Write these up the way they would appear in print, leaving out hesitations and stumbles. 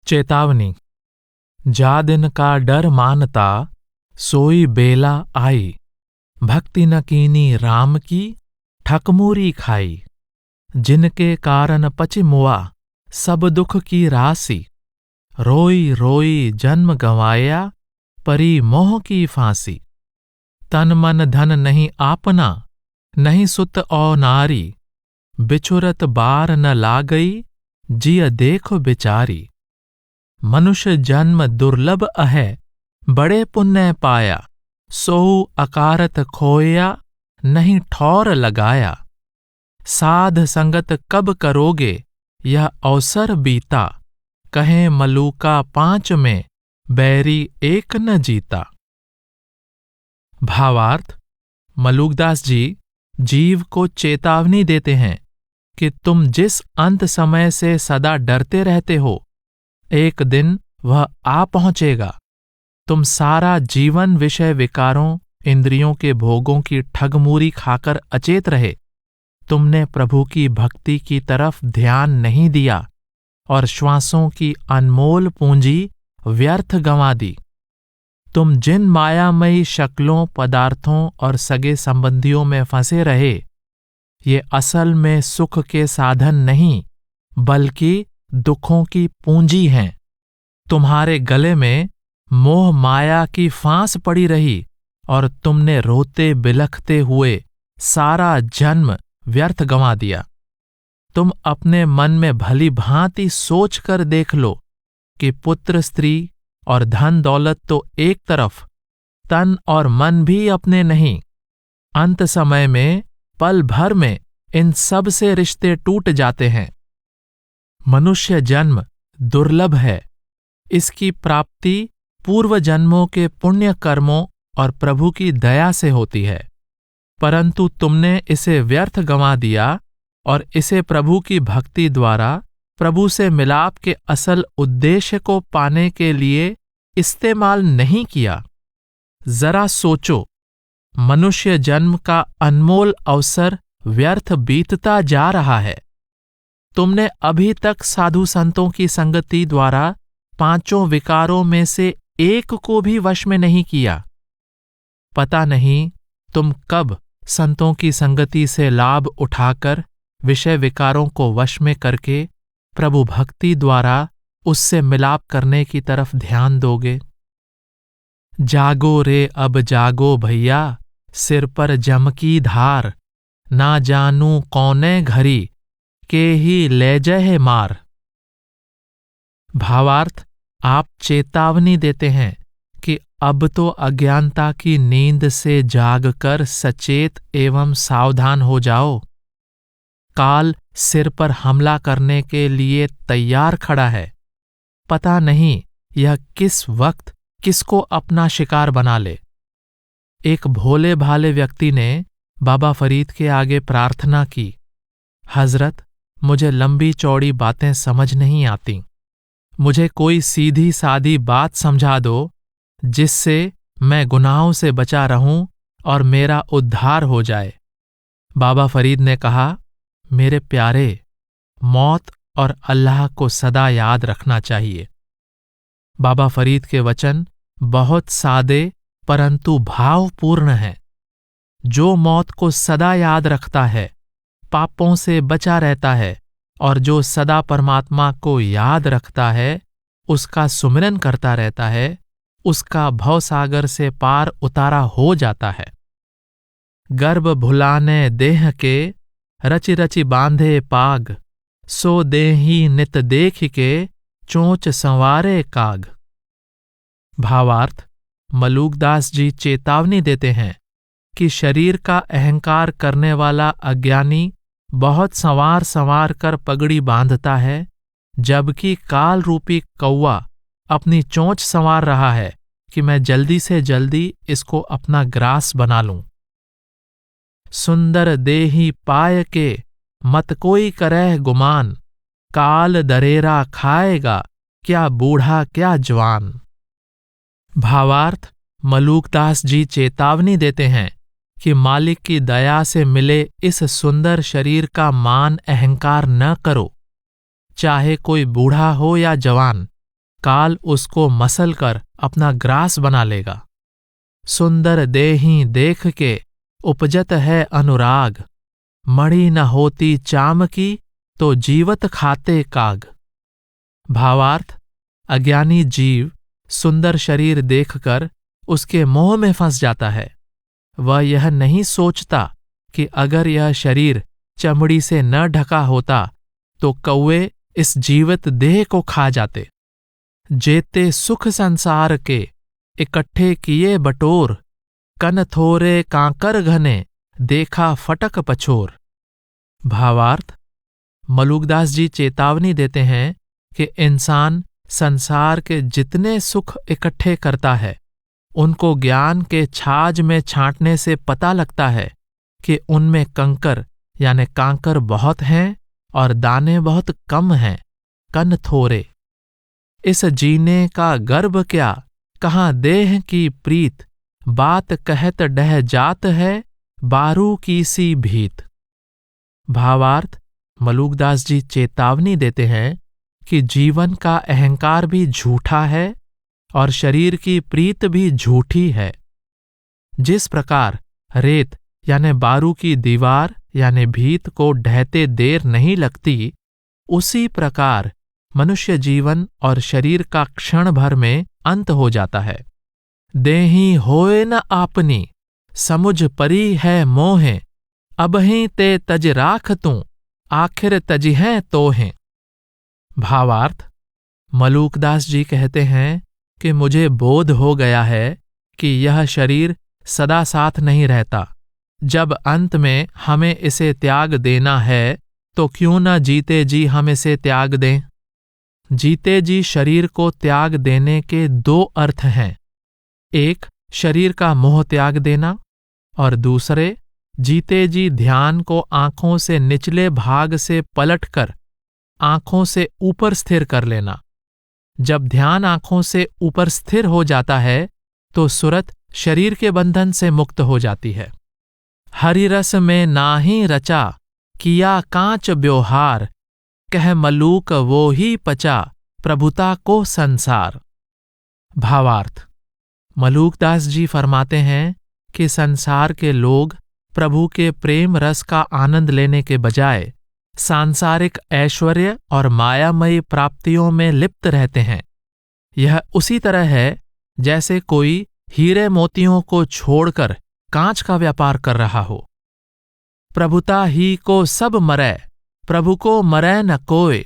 चेतावनी। जा दिन का डर मानता, सोई बेला आई। भक्ति न कीनी राम की, ठकमूरी खाई। जिनके कारण पचि मुआ, सब दुख की राशि। रोई रोई जन्म गंवाया, परी मोह की फांसी। तन मन धन नहीं आपना, नहीं सुत और नारी। बिछुरत बार न लागई, जिय देखो बिचारी। मनुष्य जन्म दुर्लभ अहै, बड़े पुण्य पाया। सोहु अकारत खोया, नहीं ठौर लगाया। साध संगत कब करोगे, यह अवसर बीता। कहें मलूका 5 में, बैरी एक न जीता। भावार्थ। मलूकदास जी जीव को चेतावनी देते हैं कि तुम जिस अंत समय से सदा डरते रहते हो, एक दिन वह आ पहुंचेगा। तुम सारा जीवन विषय विकारों, इंद्रियों के भोगों की ठगमूरी खाकर अचेत रहे। तुमने प्रभु की भक्ति की तरफ ध्यान नहीं दिया और श्वासों की अनमोल पूंजी व्यर्थ गंवा दी। तुम जिन मायामयी शक्लों, पदार्थों और सगे संबंधियों में फंसे रहे, ये असल में सुख के साधन नहीं, बल्कि दुखों की पूंजी हैं। तुम्हारे गले में मोह माया की फांस पड़ी रही और तुमने रोते बिलखते हुए सारा जन्म व्यर्थ गंवा दिया। तुम अपने मन में भली भांति सोच कर देख लो कि पुत्र, स्त्री और धन दौलत तो एक तरफ, तन और मन भी अपने नहीं। अंत समय में पल भर में इन सब से रिश्ते टूट जाते हैं। मनुष्य जन्म दुर्लभ है। इसकी प्राप्ति पूर्व जन्मों के पुण्य कर्मों और प्रभु की दया से होती है, परंतु तुमने इसे व्यर्थ गंवा दिया और इसे प्रभु की भक्ति द्वारा प्रभु से मिलाप के असल उद्देश्य को पाने के लिए इस्तेमाल नहीं किया। जरा सोचो, मनुष्य जन्म का अनमोल अवसर व्यर्थ बीतता जा रहा है। तुमने अभी तक साधु संतों की संगति द्वारा 5 विकारों में से एक को भी वश में नहीं किया। पता नहीं तुम कब संतों की संगति से लाभ उठाकर विषय विकारों को वश में करके प्रभु भक्ति द्वारा उससे मिलाप करने की तरफ ध्यान दोगे। जागो रे अब जागो भैया, सिर पर जम की धार। ना जानू कौने घरी, के ही ले जय मार। भावार्थ। आप चेतावनी देते हैं कि अब तो अज्ञानता की नींद से जागकर सचेत एवं सावधान हो जाओ। काल सिर पर हमला करने के लिए तैयार खड़ा है। पता नहीं यह किस वक्त किसको अपना शिकार बना ले। एक भोले भाले व्यक्ति ने बाबा फरीद के आगे प्रार्थना की, हजरत, मुझे लंबी चौड़ी बातें समझ नहीं आती। मुझे कोई सीधी सादी बात समझा दो, जिससे मैं गुनाहों से बचा रहूं और मेरा उद्धार हो जाए। बाबा फरीद ने कहा, मेरे प्यारे, मौत और अल्लाह को सदा याद रखना चाहिए। बाबा फरीद के वचन बहुत सादे परंतु भावपूर्ण हैं। जो मौत को सदा याद रखता है, पापों से बचा रहता है, और जो सदा परमात्मा को याद रखता है, उसका सुमिरन करता रहता है, उसका भवसागर से पार उतारा हो जाता है। गर्भ भुलाने देह के, रचि रचि बांधे पाग। सो देही नित देख के, चोंच संवारे काग। भावार्थ। मलूकदास जी चेतावनी देते हैं कि शरीर का अहंकार करने वाला अज्ञानी बहुत संवार संवार कर पगड़ी बांधता है, जबकि काल रूपी कौवा अपनी चोंच संवार रहा है कि मैं जल्दी से जल्दी इसको अपना ग्रास बना लूं। सुंदर देही पाय के, मत कोई करह गुमान। काल दरेरा खाएगा, क्या बूढ़ा क्या जवान। भावार्थ। मलूकदास जी चेतावनी देते हैं कि मालिक की दया से मिले इस सुंदर शरीर का मान अहंकार न करो। चाहे कोई बूढ़ा हो या जवान, काल उसको मसल कर अपना ग्रास बना लेगा। सुंदर देही देख के उपजत है अनुराग, मणि न होती चाम की तो जीवत खाते काग। भावार्थ, अज्ञानी जीव सुंदर शरीर देखकर उसके मोह में फंस जाता है। वह यह नहीं सोचता कि अगर यह शरीर चमड़ी से न ढका होता तो कौवे इस जीवित देह को खा जाते। जेते सुख संसार के इकट्ठे किए बटोर, कन थोरे कांकर घने देखा फटक पछोर। भावार्थ, मलुकदास जी चेतावनी देते हैं कि इंसान संसार के जितने सुख इकट्ठे करता है उनको ज्ञान के छाछ में छांटने से पता लगता है कि उनमें कंकर यानी कांकर बहुत हैं और दाने बहुत कम हैं, कन थोरे। इस जीने का गर्भ क्या, कहाँ देह की प्रीत, बात कहत डह जात है बारू की सी भीत। भावार्थ, मलुकदास जी चेतावनी देते हैं कि जीवन का अहंकार भी झूठा है और शरीर की प्रीत भी झूठी है। जिस प्रकार रेत यानी बारू की दीवार यानी भीत को ढहते देर नहीं लगती, उसी प्रकार मनुष्य जीवन और शरीर का क्षण भर में अंत हो जाता है। देही होए न आपनी, समुझ परी है मोहे, अबहीं ते तज राख तू, आखिर तजिहें तोहें। भावार्थ, मलुकदास जी कहते हैं कि मुझे बोध हो गया है कि यह शरीर सदा साथ नहीं रहता। जब अंत में हमें इसे त्याग देना है तो क्यों न जीते जी हम इसे त्याग दें। जीते जी शरीर को त्याग देने के दो अर्थ हैं, एक शरीर का मोह त्याग देना और दूसरे जीते जी ध्यान को आंखों से निचले भाग से पलटकर आंखों से ऊपर स्थिर कर लेना। जब ध्यान आंखों से ऊपर स्थिर हो जाता है तो सुरत शरीर के बंधन से मुक्त हो जाती है। हरिरस में नाही रचा, किया कांच ब्योहार, कह मलूक वो ही पचा, प्रभुता को संसार। भावार्थ, मलुकदास जी फरमाते हैं कि संसार के लोग प्रभु के प्रेम रस का आनंद लेने के बजाय सांसारिक ऐश्वर्य और मायामयी प्राप्तियों में लिप्त रहते हैं। यह उसी तरह है जैसे कोई हीरे मोतियों को छोड़कर कांच का व्यापार कर रहा हो। प्रभुता ही को सब मरै, प्रभु को मरै न कोय,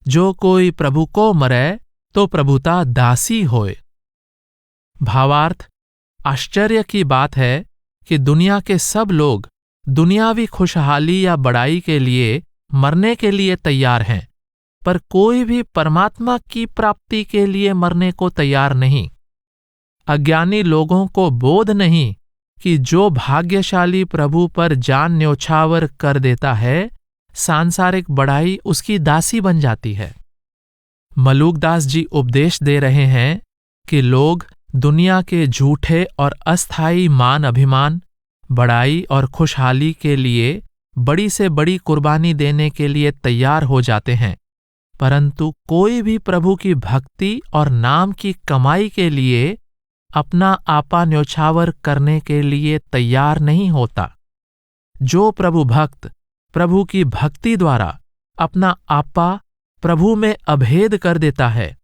जो कोई प्रभु को मरै तो प्रभुता दासी होए। भावार्थ, आश्चर्य की बात है कि दुनिया के सब लोग दुनियावी खुशहाली या बड़ाई के लिए मरने के लिए तैयार हैं, पर कोई भी परमात्मा की प्राप्ति के लिए मरने को तैयार नहीं। अज्ञानी लोगों को बोध नहीं कि जो भाग्यशाली प्रभु पर जान न्योछावर कर देता है, सांसारिक बढ़ाई उसकी दासी बन जाती है। मलुकदास जी उपदेश दे रहे हैं कि लोग दुनिया के झूठे और अस्थायी मान अभिमान, बड़ाई और खुशहाली के लिए बड़ी से बड़ी कुर्बानी देने के लिए तैयार हो जाते हैं, परंतु कोई भी प्रभु की भक्ति और नाम की कमाई के लिए अपना आपा न्योछावर करने के लिए तैयार नहीं होता। जो प्रभु भक्त प्रभु की भक्ति द्वारा अपना आपा प्रभु में अभेद कर देता है,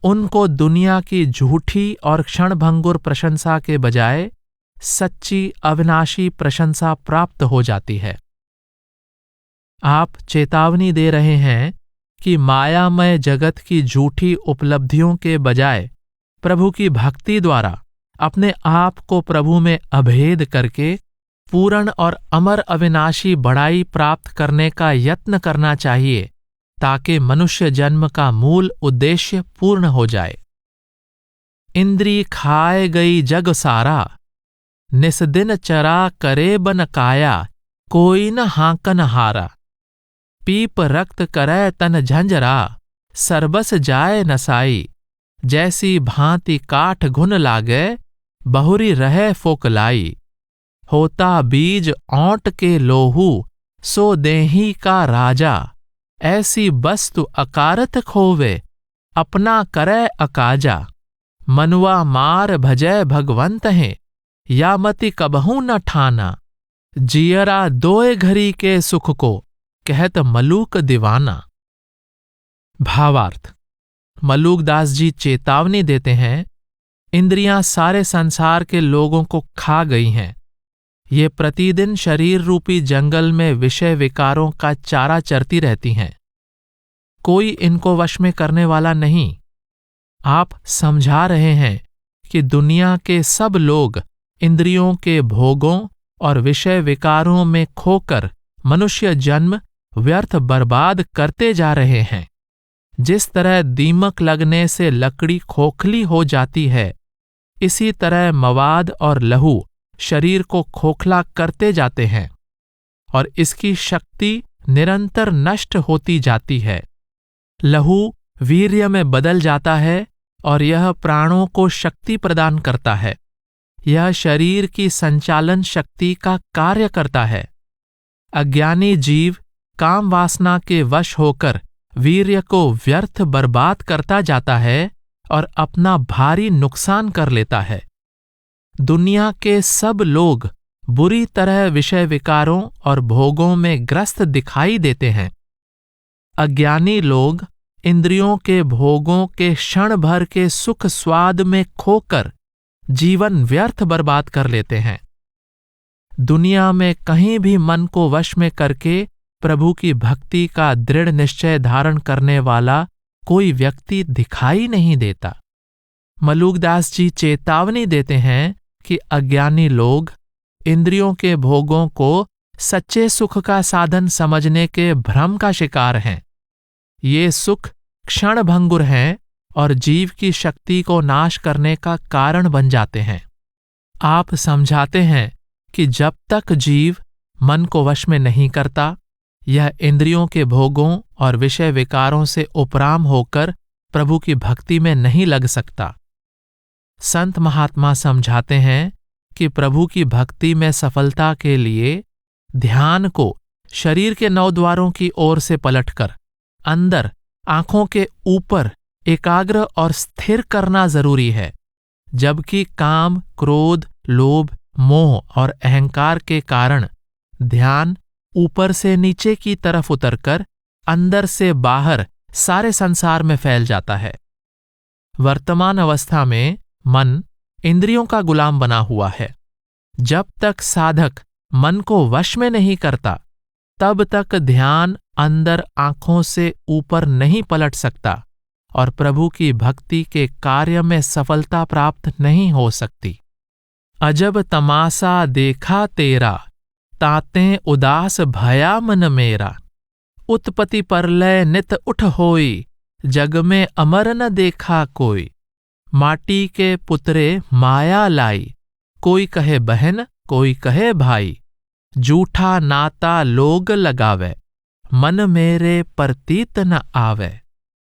उनको दुनिया की झूठी और क्षणभंगुर प्रशंसा के बजाय सच्ची अविनाशी प्रशंसा प्राप्त हो जाती है। आप चेतावनी दे रहे हैं कि मायामय जगत की झूठी उपलब्धियों के बजाय प्रभु की भक्ति द्वारा अपने आप को प्रभु में अभेद करके पूर्ण और अमर अविनाशी बड़ाई प्राप्त करने का यत्न करना चाहिए, ताकि मनुष्य जन्म का मूल उद्देश्य पूर्ण हो जाए। इंद्री खाए गई जग सारा, निस्दिन चरा करे बन काया, कोई न हांकन हारा। पीप रक्त करे तन झंझरा, सरबस जाए नसाई। जैसी भांति काठ घुन लागे, बहुरी रहे फोकलाई। होता बीज औंट के लोहू, सो देही का राजा। ऐसी वस्तु अकारत खोवे, अपना करे अकाजा, मनुआ मार भजय भगवंत हैं, या मति कबहू न ठाना, जियरा दोए घरी के सुख को, कहत मलूक दीवाना। भावार्थ: मलूकदास जी चेतावनी देते हैं, इंद्रियां सारे संसार के लोगों को खा गई हैं। ये प्रतिदिन शरीर रूपी जंगल में विषय विकारों का चारा चरती रहती हैं। कोई इनको वश में करने वाला नहीं। आप समझा रहे हैं कि दुनिया के सब लोग इंद्रियों के भोगों और विषय विकारों में खोकर मनुष्य जन्म व्यर्थ बर्बाद करते जा रहे हैं। जिस तरह दीमक लगने से लकड़ी खोखली हो जाती है, इसी तरह मवाद और लहू शरीर को खोखला करते जाते हैं और इसकी शक्ति निरंतर नष्ट होती जाती है। लहू वीर्य में बदल जाता है और यह प्राणों को शक्ति प्रदान करता है। यह शरीर की संचालन शक्ति का कार्य करता है। अज्ञानी जीव काम वासना के वश होकर वीर्य को व्यर्थ बर्बाद करता जाता है और अपना भारी नुकसान कर लेता है। दुनिया के सब लोग बुरी तरह विषय विकारों और भोगों में ग्रस्त दिखाई देते हैं। अज्ञानी लोग इंद्रियों के भोगों के क्षण भर के सुख स्वाद में खोकर जीवन व्यर्थ बर्बाद कर लेते हैं। दुनिया में कहीं भी मन को वश में करके प्रभु की भक्ति का दृढ़ निश्चय धारण करने वाला कोई व्यक्ति दिखाई नहीं देता। मलूकदास जी चेतावनी देते हैं कि अज्ञानी लोग इंद्रियों के भोगों को सच्चे सुख का साधन समझने के भ्रम का शिकार हैं। ये सुख क्षणभंगुर हैं और जीव की शक्ति को नाश करने का कारण बन जाते हैं। आप समझाते हैं कि जब तक जीव मन को वश में नहीं करता, यह इंद्रियों के भोगों और विषय विकारों से उपराम होकर प्रभु की भक्ति में नहीं लग सकता। संत महात्मा समझाते हैं कि प्रभु की भक्ति में सफलता के लिए ध्यान को शरीर के 9 द्वारों की ओर से पलटकर अंदर आंखों के ऊपर एकाग्र और स्थिर करना जरूरी है, जबकि काम, क्रोध, लोभ, मोह और अहंकार के कारण ध्यान ऊपर से नीचे की तरफ उतरकर अंदर से बाहर सारे संसार में फैल जाता है। वर्तमान अवस्था में मन इंद्रियों का गुलाम बना हुआ है। जब तक साधक मन को वश में नहीं करता, तब तक ध्यान अंदर आंखों से ऊपर नहीं पलट सकता और प्रभु की भक्ति के कार्य में सफलता प्राप्त नहीं हो सकती। अजब तमाशा देखा तेरा, ताते उदास भया मन मेरा, उत्पत्ति परलय नित उठ होई, जग में अमर न देखा कोई। माटी के पुतरे माया लाई, कोई कहे बहन कोई कहे भाई, जूठा नाता लोग लगावे, मन मेरे परतीत न आवे।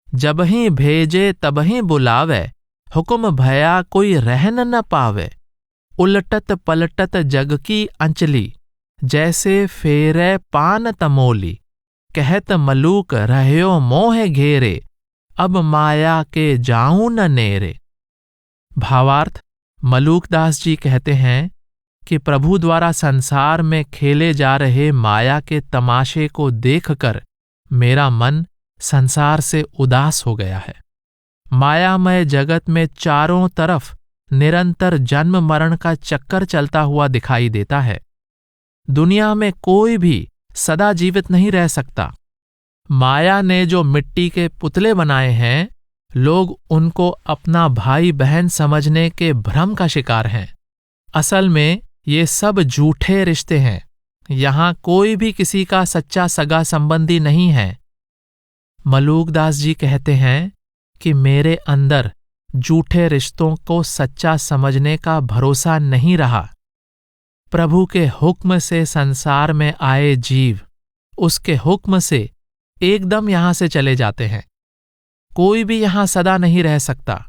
जबहीं भेजे तबहीं बुलावे, हुक्म भया कोई रहन न पावे। उलटत पलटत जग की अंचली, जैसे फेरे पान तमोली। कहत मलूक रहयो मोह घेरे, अब माया के जाऊं न नेरे। भावार्थ: मलूकदास जी कहते हैं कि प्रभु द्वारा संसार में खेले जा रहे माया के तमाशे को देखकर मेरा मन संसार से उदास हो गया है। मायामय जगत में चारों तरफ निरंतर जन्म मरण का चक्कर चलता हुआ दिखाई देता है। दुनिया में कोई भी सदा जीवित नहीं रह सकता। माया ने जो मिट्टी के पुतले बनाए हैं, लोग उनको अपना भाई बहन समझने के भ्रम का शिकार हैं। असल में ये सब झूठे रिश्ते हैं। यहां कोई भी किसी का सच्चा सगा संबंधी नहीं है। मलूकदास जी कहते हैं कि मेरे अंदर झूठे रिश्तों को सच्चा समझने का भरोसा नहीं रहा। प्रभु के हुक्म से संसार में आए जीव उसके हुक्म से एकदम यहां से चले जाते हैं। कोई भी यहां सदा नहीं रह सकता।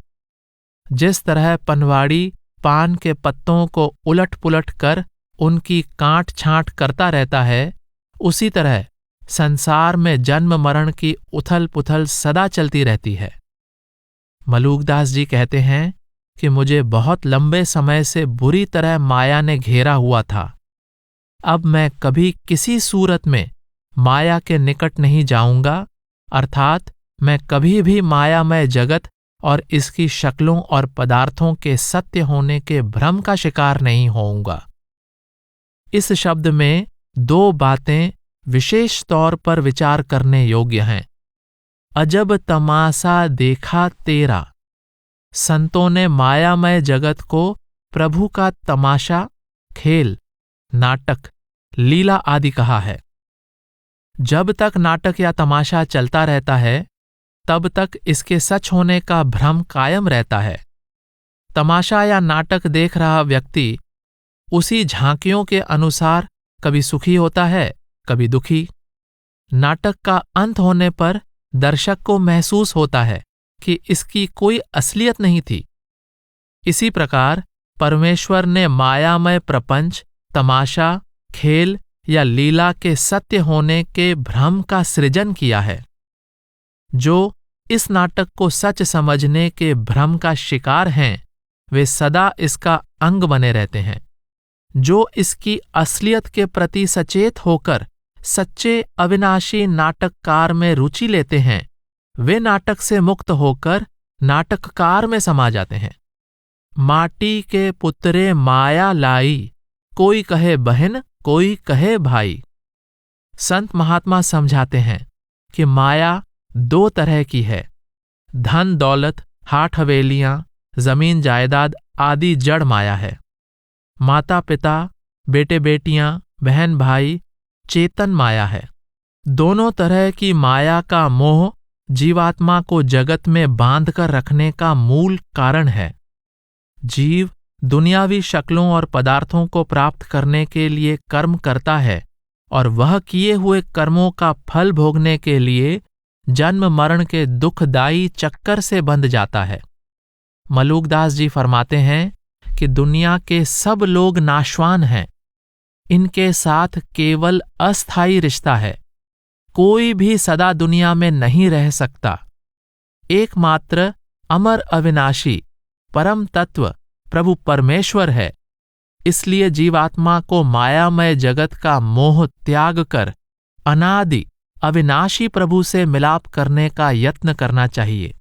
जिस तरह पनवाड़ी पान के पत्तों को उलट पुलट कर उनकी काट छांट करता रहता है, उसी तरह संसार में जन्म मरण की उथल पुथल सदा चलती रहती है। मलूकदास जी कहते हैं कि मुझे बहुत लंबे समय से बुरी तरह माया ने घेरा हुआ था। अब मैं कभी किसी सूरत में माया के निकट नहीं जाऊंगा, अर्थात मैं कभी भी मायामय जगत और इसकी शक्लों और पदार्थों के सत्य होने के भ्रम का शिकार नहीं होऊंगा। इस शब्द में दो बातें विशेष तौर पर विचार करने योग्य हैं। अजब तमाशा देखा तेरा। संतों ने मायामय जगत को प्रभु का तमाशा, खेल, नाटक, लीला आदि कहा है। जब तक नाटक या तमाशा चलता रहता है, तब तक इसके सच होने का भ्रम कायम रहता है। तमाशा या नाटक देख रहा व्यक्ति उसी झांकियों के अनुसार कभी सुखी होता है, कभी दुखी। नाटक का अंत होने पर दर्शक को महसूस होता है कि इसकी कोई असलियत नहीं थी। इसी प्रकार परमेश्वर ने मायामय प्रपंच, तमाशा, खेल या लीला के सत्य होने के भ्रम का सृजन किया है। जो इस नाटक को सच समझने के भ्रम का शिकार हैं, वे सदा इसका अंग बने रहते हैं। जो इसकी असलियत के प्रति सचेत होकर सच्चे अविनाशी नाटककार में रुचि लेते हैं, वे नाटक से मुक्त होकर नाटककार में समा जाते हैं। माटी के पुत्रे माया लाई, कोई कहे बहन, कोई कहे भाई। संत महात्मा समझाते हैं कि माया दो तरह की है। धन दौलत, हाट हवेलियां, जमीन जायदाद आदि जड़ माया है। माता पिता, बेटे बेटियां, बहन भाई चेतन माया है। दोनों तरह की माया का मोह जीवात्मा को जगत में बांध कर रखने का मूल कारण है। जीव दुनियावी शक्लों और पदार्थों को प्राप्त करने के लिए कर्म करता है और वह किए हुए कर्मों का फल भोगने के लिए जन्म मरण के दुखदायी चक्कर से बंध जाता है। मलूकदास जी फरमाते हैं कि दुनिया के सब लोग नाशवान हैं। इनके साथ केवल अस्थायी रिश्ता है। कोई भी सदा दुनिया में नहीं रह सकता। एकमात्र अमर अविनाशी परम तत्व प्रभु परमेश्वर है। इसलिए जीवात्मा को मायामय जगत का मोह त्याग कर अनादि अविनाशी प्रभु से मिलाप करने का यत्न करना चाहिए।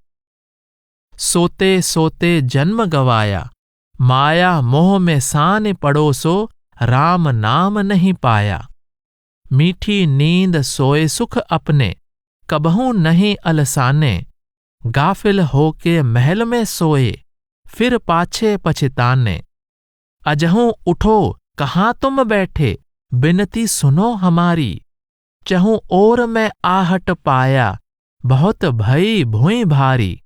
सोते सोते जन्म गवाया, माया मोह में सान पड़ो सो राम नाम नहीं पाया। मीठी नींद सोए सुख अपने, कबहू नहीं अलसाने। गाफिल होके महल में सोए, फिर पाछे पछताने। अजहूं उठो कहाँ तुम बैठे, बिनती सुनो हमारी। चहूं और मैं आहट पाया, बहुत भई भुई भारी।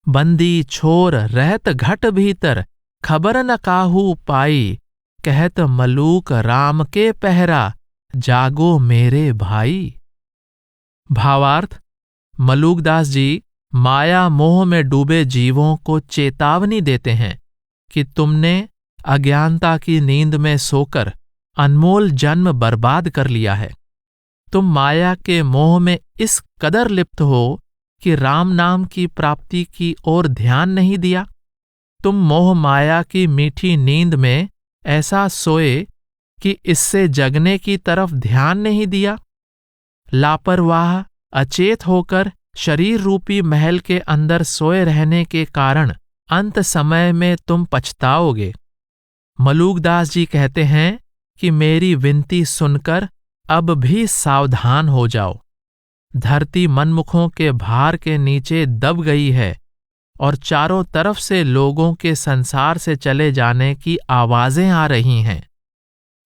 बंदी छोर रहत घट भीतर, खबर न काहू पाई। कहत मलूक राम के पहरा, जागो मेरे भाई। भावार्थ, मलूकदास जी माया मोह में डूबे जीवों को चेतावनी देते हैं कि तुमने अज्ञानता की नींद में सोकर अनमोल जन्म बर्बाद कर लिया है। तुम माया के मोह में इस कदर लिप्त हो कि राम नाम की प्राप्ति की ओर ध्यान नहीं दिया। तुम मोह माया की मीठी नींद में ऐसा सोए कि इससे जगने की तरफ ध्यान नहीं दिया। लापरवाह अचेत होकर शरीर रूपी महल के अंदर सोए रहने के कारण अंत समय में तुम पछताओगे। मलूकदास जी कहते हैं कि मेरी विनती सुनकर अब भी सावधान हो जाओ। धरती मनमुखों के भार के नीचे दब गई है और चारों तरफ से लोगों के संसार से चले जाने की आवाजें आ रही हैं।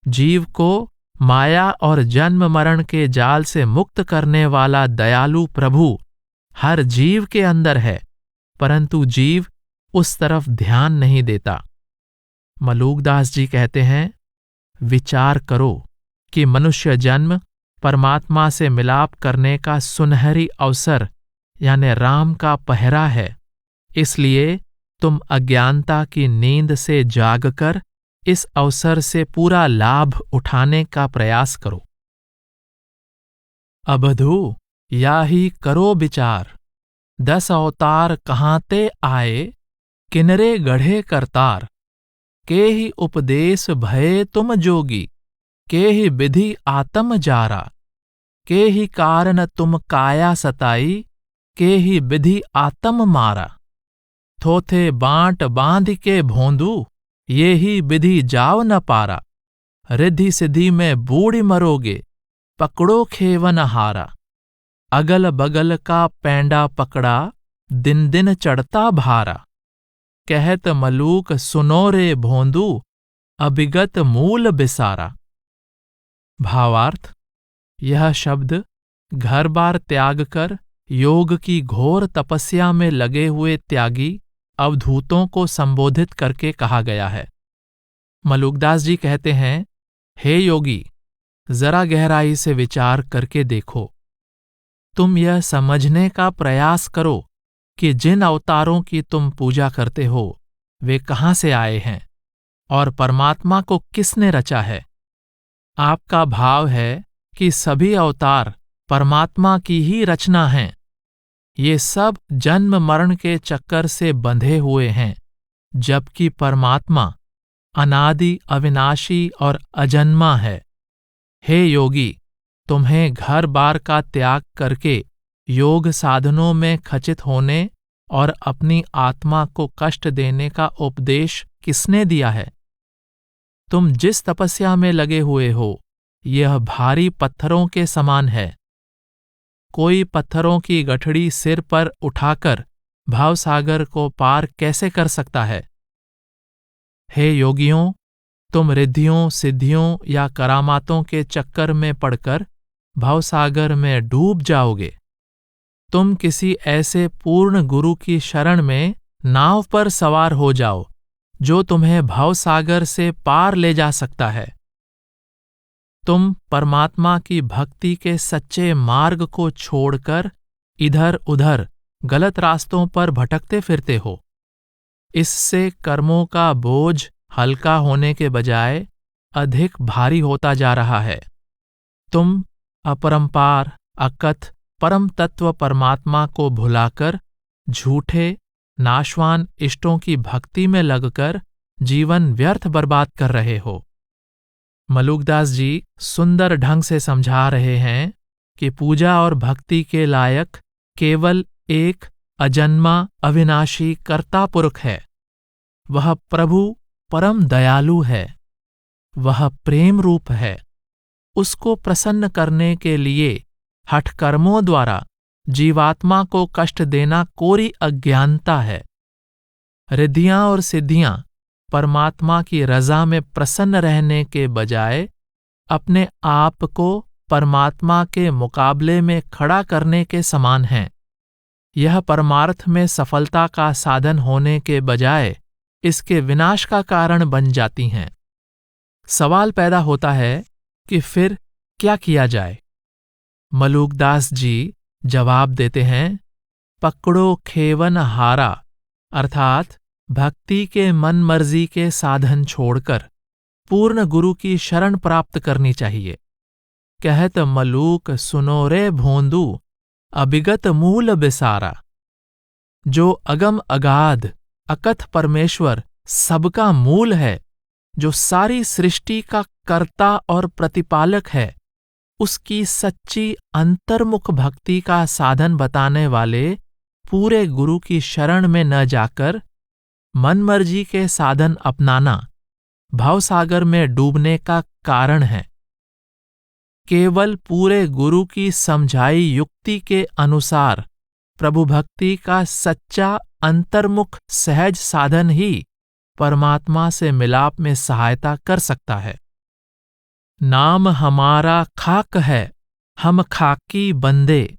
जीव को माया और जन्म मरण के जाल से मुक्त करने वाला दयालु प्रभु हर जीव के अंदर है, परंतु जीव उस तरफ ध्यान नहीं देता। मलूकदास जी कहते हैं, विचार करो कि मनुष्य जन्म परमात्मा से मिलाप करने का सुनहरी अवसर यानी राम का पहरा है। इसलिए तुम अज्ञानता की नींद से जागकर इस अवसर से पूरा लाभ उठाने का प्रयास करो। अबधू या ही करो विचार, 10 अवतार कहाँ ते आए, किनरे गढ़े करतार। के ही उपदेश भये तुम जोगी, के ही विधि आत्म जारा। के ही कारण तुम काया सताई, के ही विधि आत्म मारा। थोथे बांट बांध के भोंदू, ये ही विधि जाव न पारा। रिद्धि सिद्धि में बूढ़ी मरोगे, पकड़ो खेवन हारा। अगल बगल का पैंडा पकड़ा, दिन दिन चढ़ता भारा। कहत मलूक सुनो रे भोंदू, अभिगत मूल बिसारा। भावार्थ: यह शब्द घर बार त्याग कर योग की घोर तपस्या में लगे हुए त्यागी अवधूतों को संबोधित करके कहा गया है। मलूकदास जी कहते हैं, हे योगी, जरा गहराई से विचार करके देखो। तुम यह समझने का प्रयास करो कि जिन अवतारों की तुम पूजा करते हो वे कहाँ से आए हैं और परमात्मा को किसने रचा है। आपका भाव है कि सभी अवतार परमात्मा की ही रचना हैं। ये सब जन्म मरण के चक्कर से बंधे हुए हैं, जबकि परमात्मा अनादि, अविनाशी और अजन्मा है। हे योगी, तुम्हें घर बार का त्याग करके योग साधनों में खचित होने और अपनी आत्मा को कष्ट देने का उपदेश किसने दिया है? तुम जिस तपस्या में लगे हुए हो, यह भारी पत्थरों के समान है। कोई पत्थरों की गठड़ी सिर पर उठाकर भावसागर को पार कैसे कर सकता है? हे योगियों, तुम रिद्धियों, सिद्धियों या करामातों के चक्कर में पड़कर भावसागर में डूब जाओगे। तुम किसी ऐसे पूर्ण गुरु की शरण में नाव पर सवार हो जाओ जो तुम्हें भावसागर से पार ले जा सकता है। तुम परमात्मा की भक्ति के सच्चे मार्ग को छोड़कर इधर उधर गलत रास्तों पर भटकते फिरते हो। इससे कर्मों का बोझ हल्का होने के बजाय अधिक भारी होता जा रहा है। तुम अपरंपार, अकथ, परम तत्व परमात्मा को भुलाकर झूठे, नाशवान इष्टों की भक्ति में लगकर जीवन व्यर्थ बर्बाद कर रहे हो। मलूकदास जी सुंदर ढंग से समझा रहे हैं कि पूजा और भक्ति के लायक केवल एक अजन्मा, अविनाशी कर्ता पुरुष है। वह प्रभु परम दयालु है। वह प्रेम रूप है। उसको प्रसन्न करने के लिए हठकर्मों द्वारा जीवात्मा को कष्ट देना कोरी अज्ञानता है। रिद्धियां और सिद्धियां परमात्मा की रजा में प्रसन्न रहने के बजाय अपने आप को परमात्मा के मुकाबले में खड़ा करने के समान हैं। यह परमार्थ में सफलता का साधन होने के बजाय इसके विनाश का कारण बन जाती हैं। सवाल पैदा होता है कि फिर क्या किया जाए? मलूकदास जी जवाब देते हैं, पकड़ो खेवन हारा, अर्थात भक्ति के मन मर्जी के साधन छोड़कर पूर्ण गुरु की शरण प्राप्त करनी चाहिए। कहत मलूक सुनो रे भोंदू, अभिगत मूल बिसारा। जो अगम अगाध अकथ परमेश्वर सबका मूल है, जो सारी सृष्टि का कर्ता और प्रतिपालक है, उसकी सच्ची अंतर्मुख भक्ति का साधन बताने वाले पूरे गुरु की शरण में न जाकर मनमर्जी के साधन अपनाना भावसागर में डूबने का कारण है। केवल पूरे गुरु की समझाई युक्ति के अनुसार प्रभु भक्ति का सच्चा अंतर्मुख सहज साधन ही परमात्मा से मिलाप में सहायता कर सकता है। नाम हमारा खाक है, हम खाकी बंदे,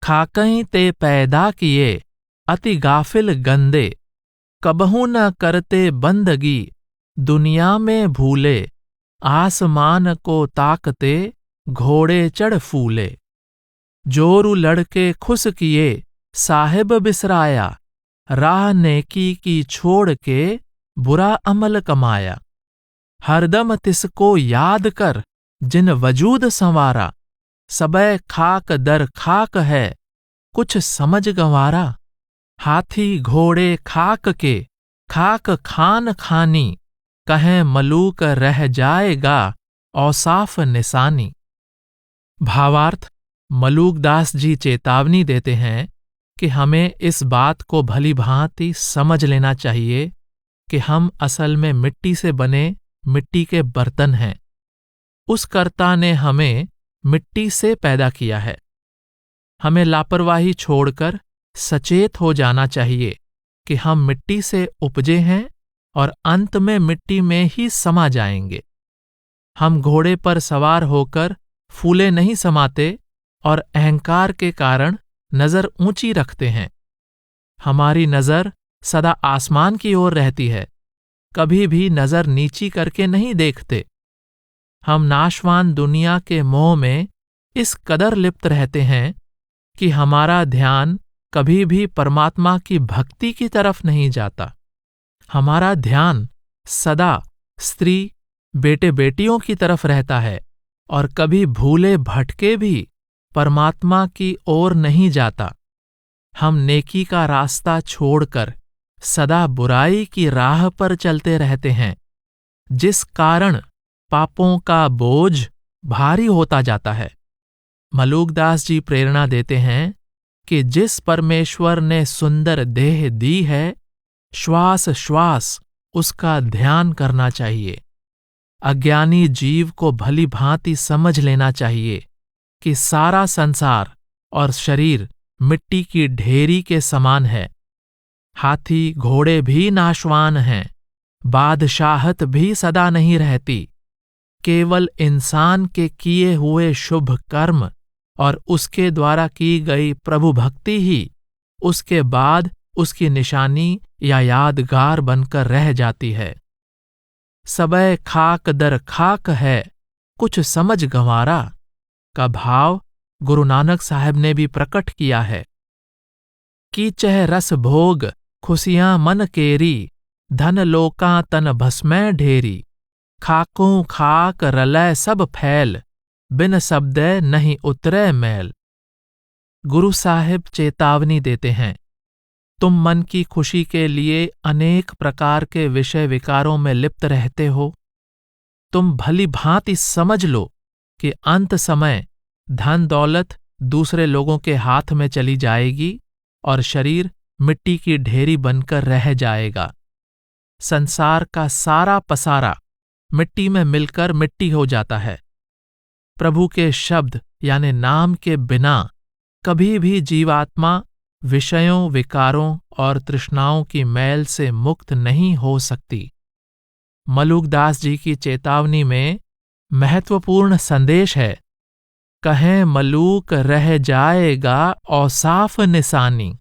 खाकहीं ते पैदा किए, अति गाफिल गंदे। कबहू न करते बंदगी, दुनिया में भूले, आसमान को ताकते, घोड़े चढ़ फूले। जोरू लड़के खुश किए, साहिब बिसराया, राह नेकी की छोड़ के बुरा अमल कमाया। हरदम तिसको याद कर, जिन वजूद संवारा, सबे खाक दर खाक है, कुछ समझ गंवारा। हाथी घोड़े खाक के, खाक खान खानी, कहें मलूक रह जाएगा औसाफ निशानी। भावार्थ, मलूकदास जी चेतावनी देते हैं कि हमें इस बात को भली भांति समझ लेना चाहिए कि हम असल में मिट्टी से बने मिट्टी के बर्तन हैं। उस कर्ता ने हमें मिट्टी से पैदा किया है। हमें लापरवाही छोड़कर सचेत हो जाना चाहिए कि हम मिट्टी से उपजे हैं और अंत में मिट्टी में ही समा जाएंगे। हम घोड़े पर सवार होकर फूले नहीं समाते और अहंकार के कारण नजर ऊंची रखते हैं। हमारी नजर सदा आसमान की ओर रहती है, कभी भी नजर नीची करके नहीं देखते। हम नाशवान दुनिया के मोह में इस कदर लिप्त रहते हैं कि हमारा ध्यान कभी भी परमात्मा की भक्ति की तरफ नहीं जाता। हमारा ध्यान सदा स्त्री, बेटे बेटियों की तरफ रहता है और कभी भूले भटके भी परमात्मा की ओर नहीं जाता। हम नेकी का रास्ता छोड़कर सदा बुराई की राह पर चलते रहते हैं, जिस कारण पापों का बोझ भारी होता जाता है। मलूकदास जी प्रेरणा देते हैं कि जिस परमेश्वर ने सुंदर देह दी है, श्वास श्वास उसका ध्यान करना चाहिए। अज्ञानी जीव को भली भांति समझ लेना चाहिए कि सारा संसार और शरीर मिट्टी की ढेरी के समान है। हाथी घोड़े भी नाशवान हैं, बादशाहत भी सदा नहीं रहती। केवल इंसान के किए हुए शुभ कर्म और उसके द्वारा की गई प्रभु भक्ति ही उसके बाद उसकी निशानी या यादगार बनकर रह जाती है। सबय खाक दर खाक है, कुछ समझ गंवारा का भाव गुरु नानक साहब ने भी प्रकट किया है कि चह रस भोग खुशियां मन केरी, धन लोकां तन भस्मै ढेरी, खाकों खाक रलय सब फैल, बिन शब्दे नहीं उतरे मैल। गुरु साहिब चेतावनी देते हैं, तुम मन की खुशी के लिए अनेक प्रकार के विषय विकारों में लिप्त रहते हो। तुम भली भांति समझ लो कि अंत समय धन दौलत दूसरे लोगों के हाथ में चली जाएगी और शरीर मिट्टी की ढेरी बनकर रह जाएगा। संसार का सारा पसारा मिट्टी में मिलकर मिट्टी हो जाता है। प्रभु के शब्द यानी नाम के बिना कभी भी जीवात्मा विषयों, विकारों और तृष्णाओं की मैल से मुक्त नहीं हो सकती। मलूकदास जी की चेतावनी में महत्वपूर्ण संदेश है, कहें मलूक रह जाएगा औसाफ निशानी।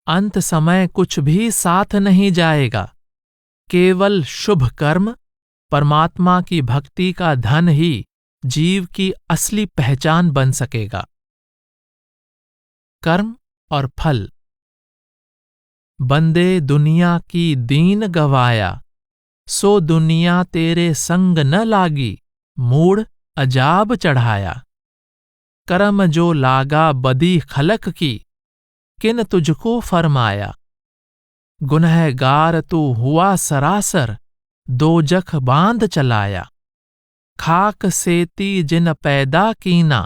अंत समय कुछ भी साथ नहीं जाएगा। केवल शुभ कर्म, परमात्मा की भक्ति का धन ही जीव की असली पहचान बन सकेगा। कर्म और फल। बंदे दुनिया की दीन गवाया, सो दुनिया तेरे संग न लागी, मूढ़ अजाब चढ़ाया। कर्म जो लागा बदी खलक की, किन तुझको फरमाया। गुनहगार तू हुआ सरासर, दोजख बांध चलाया। खाक सेती जिन पैदा कीना,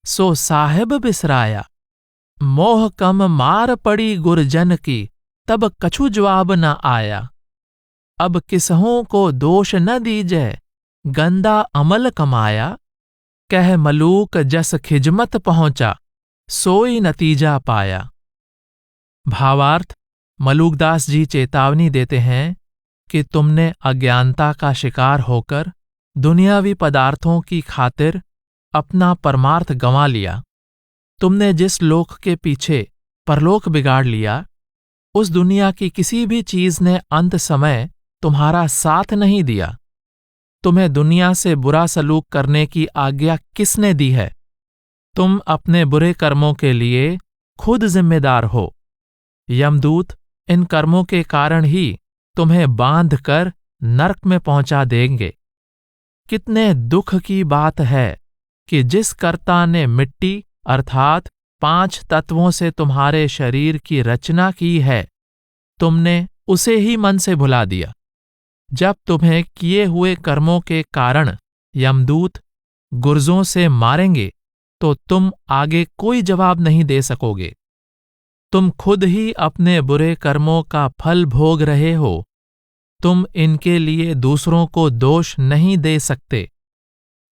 सो साहिब बिसराया। मोह कम मार पड़ी गुरजन की, तब कछु जवाब न आया। अब किसहों को दोष न दीजै, गंदा अमल कमाया। कह मलूक जस खिजमत पहुंचा, सोई नतीजा पाया। भावार्थ, मलूकदास जी चेतावनी देते हैं कि तुमने अज्ञानता का शिकार होकर दुनियावी पदार्थों की खातिर अपना परमार्थ गंवा लिया। तुमने जिस लोक के पीछे परलोक बिगाड़ लिया, उस दुनिया की किसी भी चीज ने अंत समय तुम्हारा साथ नहीं दिया। तुम्हें दुनिया से बुरा सलूक करने की आज्ञा किसने दी है? तुम अपने बुरे कर्मों के लिए खुद जिम्मेदार हो। यमदूत इन कर्मों के कारण ही तुम्हें बांध कर नरक में पहुंचा देंगे। कितने दुख की बात है कि जिस कर्ता ने मिट्टी अर्थात 5 तत्वों से तुम्हारे शरीर की रचना की है, तुमने उसे ही मन से भुला दिया। जब तुम्हें किए हुए कर्मों के कारण यमदूत गुर्जों से मारेंगे तो तुम आगे कोई जवाब नहीं दे सकोगे। तुम खुद ही अपने बुरे कर्मों का फल भोग रहे हो। तुम इनके लिए दूसरों को दोष नहीं दे सकते।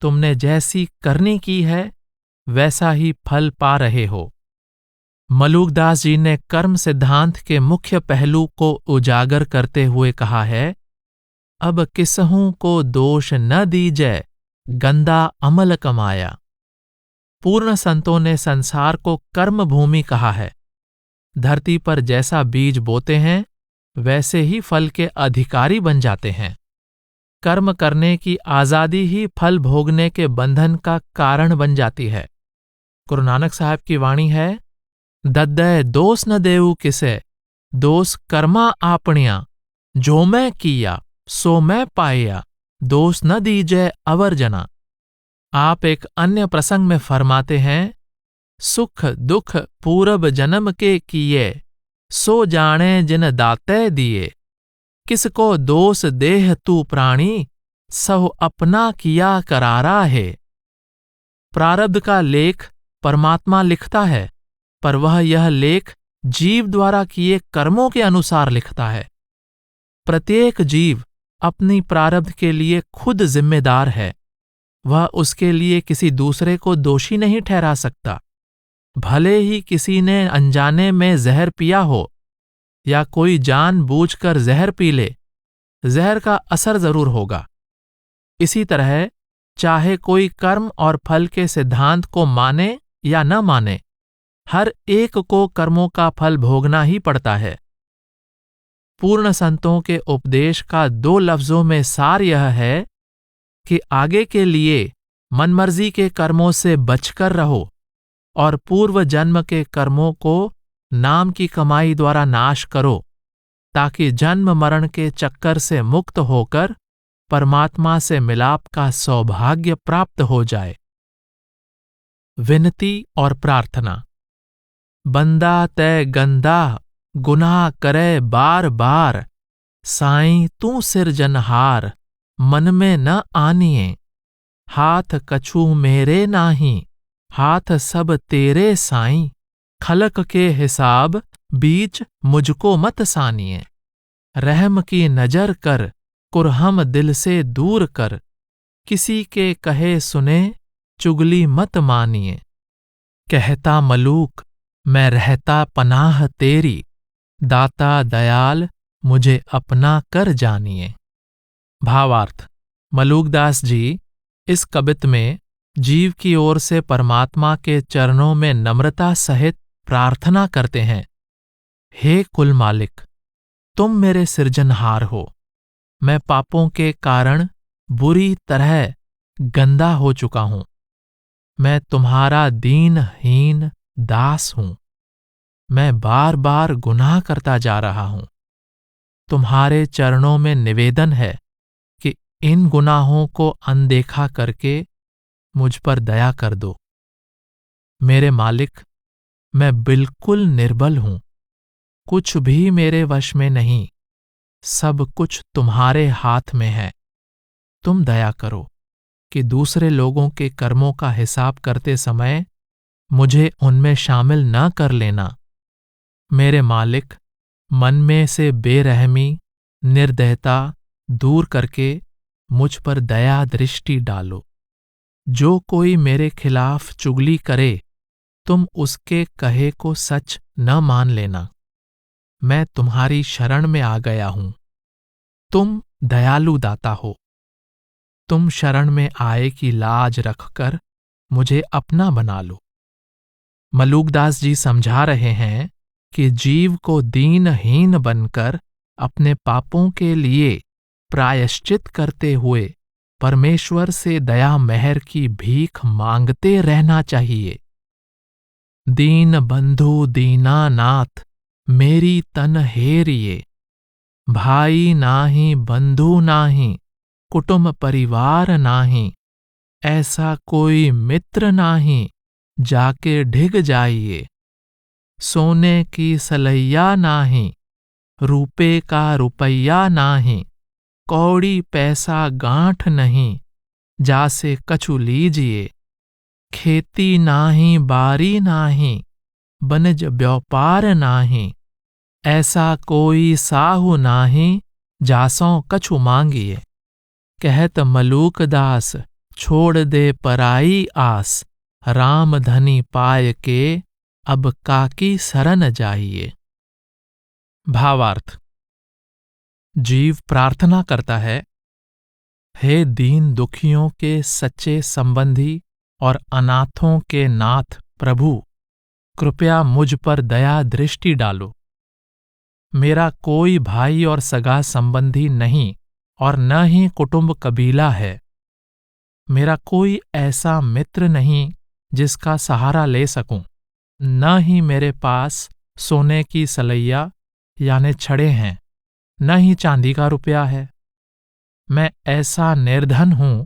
तुमने जैसी करनी की है वैसा ही फल पा रहे हो। मलूकदास जी ने कर्म सिद्धांत के मुख्य पहलू को उजागर करते हुए कहा है, अब किसहूं को दोष न दीजै, गंदा अमल कमाया। पूर्ण संतों ने संसार को कर्म भूमि कहा है। धरती पर जैसा बीज बोते हैं वैसे ही फल के अधिकारी बन जाते हैं। कर्म करने की आजादी ही फल भोगने के बंधन का कारण बन जाती है। गुरु नानक साहब की वाणी है, दद्दै दोष न देऊ किसे, दोष कर्मा आपणिया, जो मैं किया सो मैं पाया, दोष न दीजै अवर जना। आप एक अन्य प्रसंग में फरमाते हैं, सुख दुख पूरब जन्म के किए, सो जाने जिन दाते दिए। किसको दोष देह तू प्राणी, सहो अपना किया करारा है। प्रारब्ध का लेख परमात्मा लिखता है, पर वह यह लेख जीव द्वारा किए कर्मों के अनुसार लिखता है। प्रत्येक जीव अपनी प्रारब्ध के लिए खुद जिम्मेदार है। वह उसके लिए किसी दूसरे को दोषी नहीं ठहरा सकता। भले ही किसी ने अनजाने में जहर पिया हो या कोई जानबूझकर जहर पी ले, जहर का असर जरूर होगा। इसी तरह चाहे कोई कर्म और फल के सिद्धांत को माने या न माने, हर एक को कर्मों का फल भोगना ही पड़ता है। पूर्ण संतों के उपदेश का 2 लफ्जों में सार यह है कि आगे के लिए मनमर्जी के कर्मों से बचकर रहो और पूर्व जन्म के कर्मों को नाम की कमाई द्वारा नाश करो, ताकि जन्म मरण के चक्कर से मुक्त होकर परमात्मा से मिलाप का सौभाग्य प्राप्त हो जाए। विनती और प्रार्थना। बंदा तय गंदा गुनाह करे बार बार, साईं तू सिरजनहार, मन में न आनिए। हाथ कछु मेरे नाही, हाथ सब तेरे साईं, खलक के हिसाब बीच मुझको मत सानिए। रहम की नजर कर, कुरहम दिल से दूर कर, किसी के कहे सुने चुगली मत मानिए। कहता मलूक मैं रहता पनाह तेरी, दाता दयाल मुझे अपना कर जानिए। भावार्थ। मलूकदास जी इस कबित में जीव की ओर से परमात्मा के चरणों में नम्रता सहित प्रार्थना करते हैं, हे कुल मालिक, तुम मेरे सृजनहार हो। मैं पापों के कारण बुरी तरह गंदा हो चुका हूं। मैं तुम्हारा दीनहीन दास हूं। मैं बार बार गुनाह करता जा रहा हूं। तुम्हारे चरणों में निवेदन है कि इन गुनाहों को अनदेखा करके मुझ पर दया कर दो। मेरे मालिक, मैं बिल्कुल निर्बल हूं। कुछ भी मेरे वश में नहीं। सब कुछ तुम्हारे हाथ में है। तुम दया करो कि दूसरे लोगों के कर्मों का हिसाब करते समय मुझे उनमें शामिल न कर लेना। मेरे मालिक, मन में से बेरहमी, निर्दयता दूर करके मुझ पर दया दृष्टि डालो। जो कोई मेरे खिलाफ चुगली करे, तुम उसके कहे को सच न मान लेना। मैं तुम्हारी शरण में आ गया हूं। तुम दयालु दाता हो। तुम शरण में आए की लाज रखकर मुझे अपना बना लो। मलूकदास जी समझा रहे हैं कि जीव को दीनहीन बनकर अपने पापों के लिए प्रायश्चित करते हुए परमेश्वर से दया मेहर की भीख मांगते रहना चाहिए। दीन बंधु दीनानाथ मेरी तन हेरिए, भाई नाही बंधु नाही कुटुंब परिवार नाही, ऐसा कोई मित्र नाही जाके ढिग जाइए। सोने की सलैया नाही, रूपे का रुपैया नाही, कौड़ी पैसा गांठ नहीं, जासे कछु लीजिए। खेती नाही बारी नाही, बनज व्यापार नाही, ऐसा कोई साहू नाही, जासों कछु मांगिए। कहत मलूक दास, छोड़ दे पराई आस, राम धनी पाय के, अब काकी शरण जाइए। भावार्थ। जीव प्रार्थना करता है, हे दीन दुखियों के सच्चे संबंधी और अनाथों के नाथ प्रभु, कृपया मुझ पर दया दृष्टि डालो। मेरा कोई भाई और सगा संबंधी नहीं और न ही कुटुंब कबीला है। मेरा कोई ऐसा मित्र नहीं जिसका सहारा ले सकूं। न ही मेरे पास सोने की सलैया यानी छड़े हैं, न ही चांदी का रुपया है। मैं ऐसा निर्धन हूं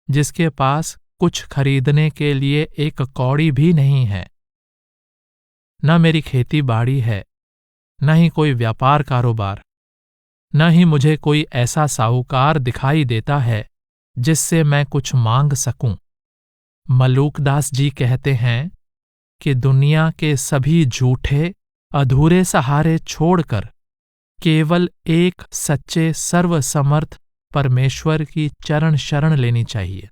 जिसके पास कुछ खरीदने के लिए एक कौड़ी भी नहीं है। न मेरी खेती बाड़ी है, न ही कोई व्यापार कारोबार, न ही मुझे कोई ऐसा साहूकार दिखाई देता है जिससे मैं कुछ मांग सकूं। मलूकदास जी कहते हैं कि दुनिया के सभी झूठे अधूरे सहारे छोड़कर केवल एक सच्चे सर्वसमर्थ परमेश्वर की चरण शरण लेनी चाहिए।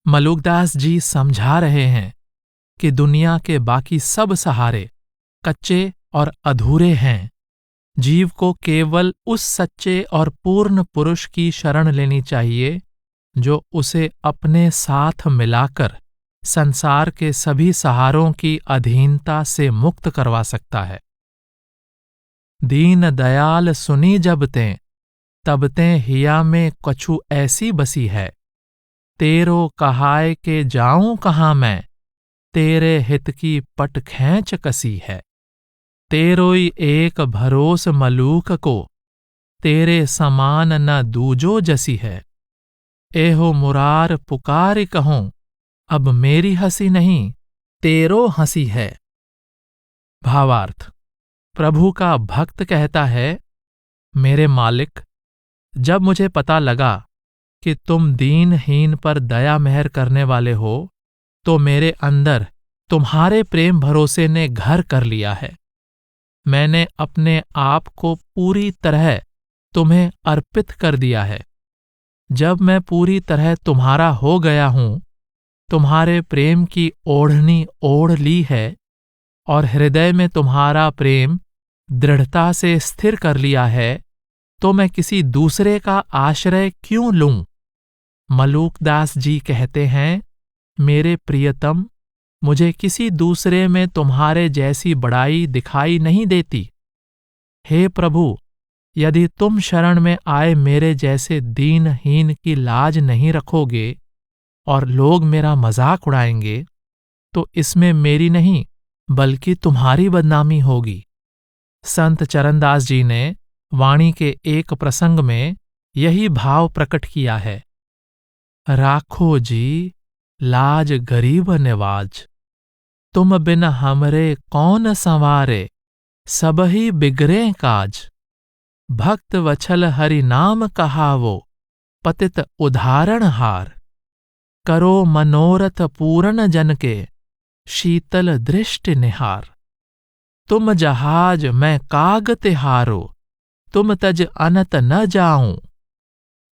मलूकदास जी समझा रहे हैं कि दुनिया के बाकी सब सहारे कच्चे और अधूरे हैं। जीव को केवल उस सच्चे और पूर्ण पुरुष की शरण लेनी चाहिए जो उसे अपने साथ मिलाकर संसार के सभी सहारों की अधीनता से मुक्त करवा सकता है। दीन दयाल सुनी जब तें, तब तें हिया में कछु ऐसी बसी है। तेरो कहाय के जाऊं कहाँ मैं, तेरे हित की पट खैंच कसी है। तेरोई एक भरोस मलूक को, तेरे समान न दूजो जसी है। एहो मुरार पुकार कहूं, अब मेरी हंसी नहीं, तेरो हंसी है। भावार्थ। प्रभु का भक्त कहता है, मेरे मालिक, जब मुझे पता लगा कि तुम दीनहीन पर दया मेहर करने वाले हो, तो मेरे अंदर तुम्हारे प्रेम भरोसे ने घर कर लिया है। मैंने अपने आप को पूरी तरह तुम्हें अर्पित कर दिया है। जब मैं पूरी तरह तुम्हारा हो गया हूं, तुम्हारे प्रेम की ओढ़नी ओढ़ ली है और हृदय में तुम्हारा प्रेम दृढ़ता से स्थिर कर लिया है, तो मैं किसी दूसरे का आश्रय क्यों लूं? मलूकदास जी कहते हैं, मेरे प्रियतम, मुझे किसी दूसरे में तुम्हारे जैसी बड़ाई दिखाई नहीं देती। हे प्रभु, यदि तुम शरण में आए मेरे जैसे दीनहीन की लाज नहीं रखोगे और लोग मेरा मजाक उड़ाएंगे, तो इसमें मेरी नहीं बल्कि तुम्हारी बदनामी होगी। संत चरणदास जी ने वाणी के एक प्रसंग में यही भाव प्रकट किया है। राखो जी लाज गरीब निवाज, तुम बिन हमरे कौन संवारे, सबही बिगड़े काज। भक्त वछल हरि नाम कहावो, पतित उदाहरण हार। करो मनोरथ पूर्ण जन के, शीतल दृष्टि निहार। तुम जहाज मैं काग तिहारो, तुम तज अनत न जाऊं।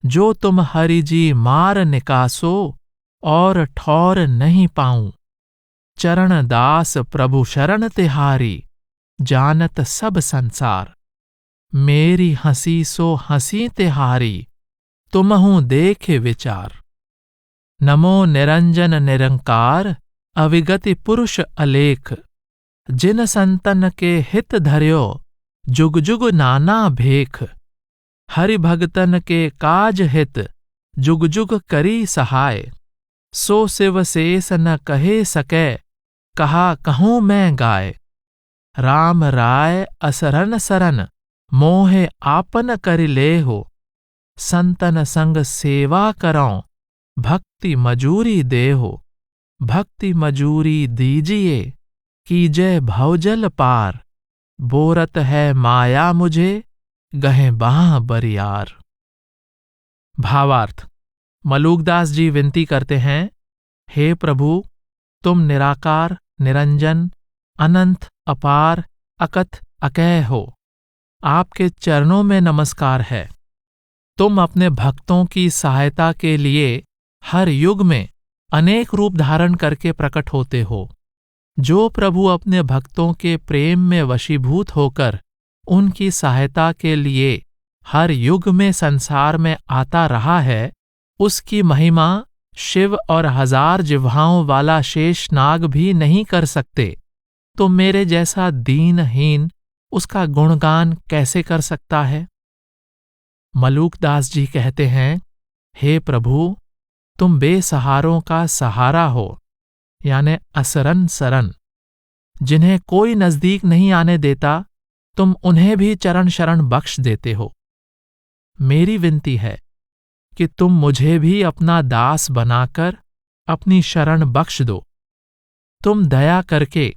जो तुम हरि जी मार निकासो, और ठौर नहीं पाऊं। चरण दास प्रभु शरण तिहारी, जानत सब संसार। मेरी हंसी सो हंसी तिहारी, तुमहु देखे विचार। नमो निरंजन निरंकार, अविगति पुरुष अलेख। जिन संतन के हित धर्यो, जुग जुग नाना भेख। हरि भगतन के काज हित, जुग जुग करी सहाय। सो शिव शेष न कहे सकै, कहा कहूँ मैं गाय। राम राय असरन सरन, मोहे आपन करि लेहो। संतन संग सेवा करौं, भक्ति मजूरी देहो। भक्ति मजूरी दीजिए, कीजय भवजल पार। बोरत है माया मुझे, गहें बाह बरियार। भावार्थ। मलूकदास जी विनती करते हैं, हे प्रभु, तुम निराकार, निरंजन, अनंत, अपार, अकथ, अकह हो। आपके चरणों में नमस्कार है। तुम अपने भक्तों की सहायता के लिए हर युग में अनेक रूप धारण करके प्रकट होते हो। जो प्रभु अपने भक्तों के प्रेम में वशीभूत होकर उनकी सहायता के लिए हर युग में संसार में आता रहा है, उसकी महिमा शिव और 1000 जिह्वाओं वाला शेष नाग भी नहीं कर सकते, तो मेरे जैसा दीनहीन उसका गुणगान कैसे कर सकता है। मलूकदास जी कहते हैं, हे प्रभु, तुम बेसहारों का सहारा हो, यानी असरन सरन। जिन्हें कोई नजदीक नहीं आने देता, तुम उन्हें भी चरण शरण बख्श देते हो। मेरी विनती है कि तुम मुझे भी अपना दास बनाकर अपनी शरण बख्श दो। तुम दया करके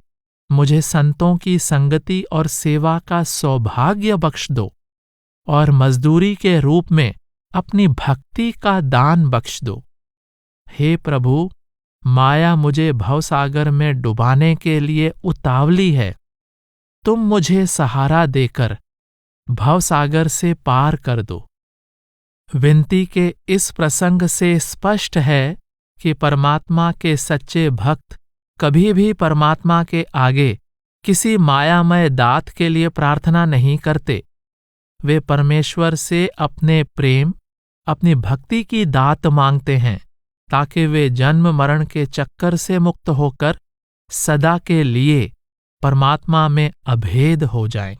मुझे संतों की संगति और सेवा का सौभाग्य बख्श दो और मजदूरी के रूप में अपनी भक्ति का दान बख्श दो। हे प्रभु, माया मुझे भवसागर में डुबाने के लिए उतावली है। तुम मुझे सहारा देकर भवसागर से पार कर दो। विनती के इस प्रसंग से स्पष्ट है कि परमात्मा के सच्चे भक्त कभी भी परमात्मा के आगे किसी मायामय दात के लिए प्रार्थना नहीं करते। वे परमेश्वर से अपने प्रेम, अपनी भक्ति की दात मांगते हैं, ताकि वे जन्म मरण के चक्कर से मुक्त होकर सदा के लिए परमात्मा में अभेद हो जाएं।